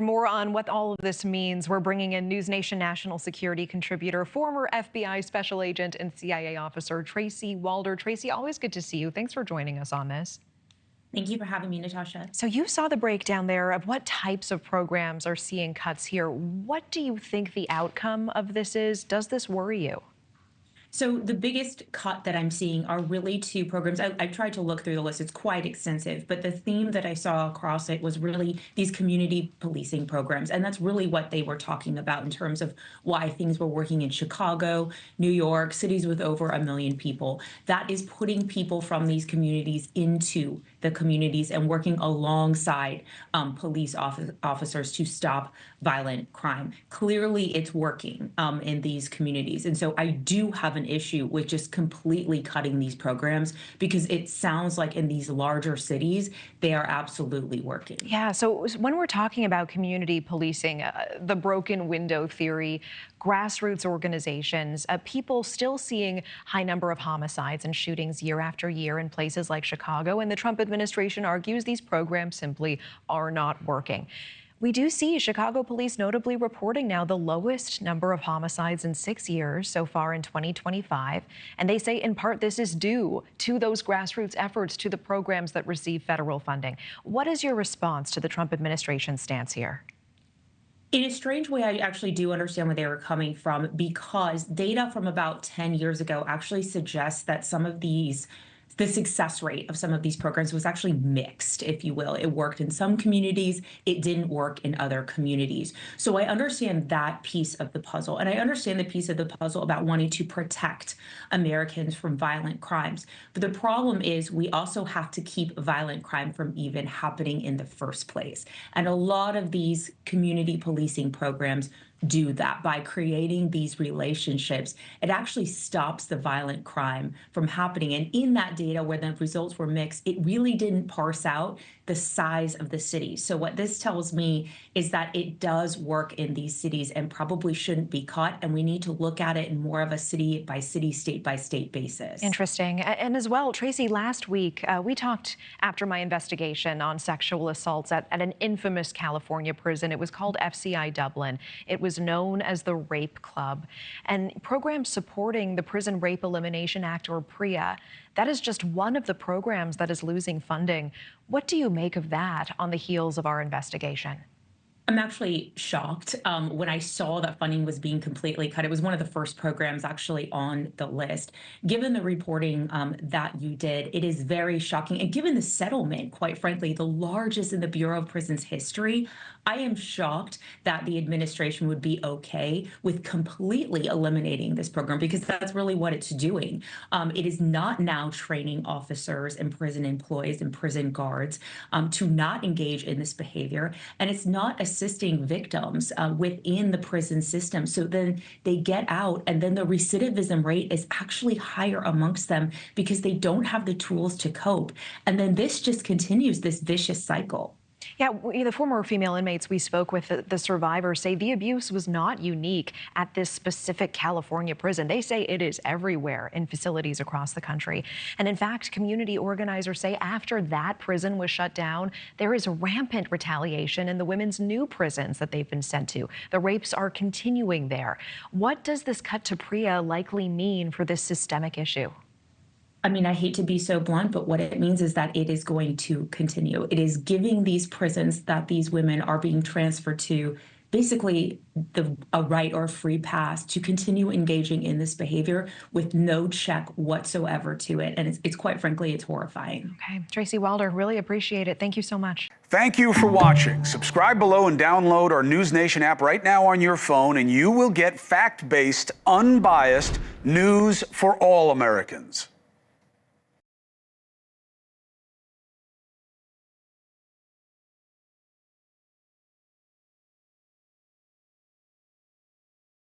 more on what all of this means, we're bringing in NewsNation national security contributor, former FBI special agent and CIA officer Tracy Walder. Tracy, always good to see you. Thanks for joining us on this. Thank you for having me, Natasha. So you saw the breakdown there of what types of programs are seeing cuts here. What do you think the outcome of this is? Does this worry you? So the biggest cut that I'm seeing are really two programs. I tried to look through the list. It's quite extensive, but the theme that I saw across it was really these community policing programs. And that's really what they were talking about in terms of why things were working in Chicago, New York, cities with over 1 million people. That is putting people from these communities into the communities and working alongside police officers to stop violent crime. Clearly, it's working in these communities. And so I do have an issue with just completely cutting these programs because it sounds like in these larger cities, they are absolutely working. Yeah, so when we're talking about community policing, the broken window theory, grassroots organizations, people still seeing high number of homicides and shootings year after year in places like Chicago, and the Trump administration argues these programs simply are not working. We do see Chicago police notably reporting now the lowest number of homicides in 6 years so far in 2025. And they say in part this is due to those grassroots efforts, to the programs that receive federal funding. What is your response to the Trump administration's stance here? In a strange way, I actually do understand where they were coming from because data from about 10 years ago actually suggests that the success rate of some of these programs was actually mixed, if you will. It worked in some communities, it didn't work in other communities. So I understand that piece of the puzzle. And I understand the piece of the puzzle about wanting to protect Americans from violent crimes. But the problem is we also have to keep violent crime from even happening in the first place. And a lot of these community policing programs do that by creating these relationships. It actually stops the violent crime from happening. And in that data where the results were mixed, it really didn't parse out the size of the cities. So what this tells me is that it does work in these cities and probably shouldn't be cut. And we need to look at it in more of a city by city, state by state basis. Interesting. And as well, Tracy, last week, we talked after my investigation on sexual assaults at an infamous California prison. It was called FCI Dublin. It was known as the Rape Club, and programs supporting the Prison Rape Elimination Act, or PREA. That is just one of the programs that is losing funding. What do you make of that on the heels of our investigation? I'm actually shocked when I saw that funding was being completely cut. It was one of the first programs actually on the list. Given the reporting that you did, it is very shocking. And given the settlement, quite frankly, the largest in the Bureau of Prisons history, I am shocked that the administration would be okay with completely eliminating this program because that's really what it's doing. It is not now training officers and prison employees and prison guards to not engage in this behavior. And it's not assisting victims within the prison system. So then they get out and then the recidivism rate is actually higher amongst them because they don't have the tools to cope. And then this just continues this vicious cycle. Yeah, the former female inmates we spoke with, the survivors, say the abuse was not unique at this specific California prison. They say it is everywhere in facilities across the country. And in fact, community organizers say after that prison was shut down, there is rampant retaliation in the women's new prisons that they've been sent to. The rapes are continuing there. What does this cut to PREA likely mean for this systemic issue? I mean, I hate to be so blunt, but what it means is that it is going to continue. It is giving these prisons that these women are being transferred to basically a right or a free pass to continue engaging in this behavior with no check whatsoever to it. And it's quite frankly, it's horrifying. Okay. Tracy Walder, really appreciate it. Thank you so much. Thank you for watching. Subscribe below and download our NewsNation app right now on your phone, and you will get fact-based, unbiased news for all Americans.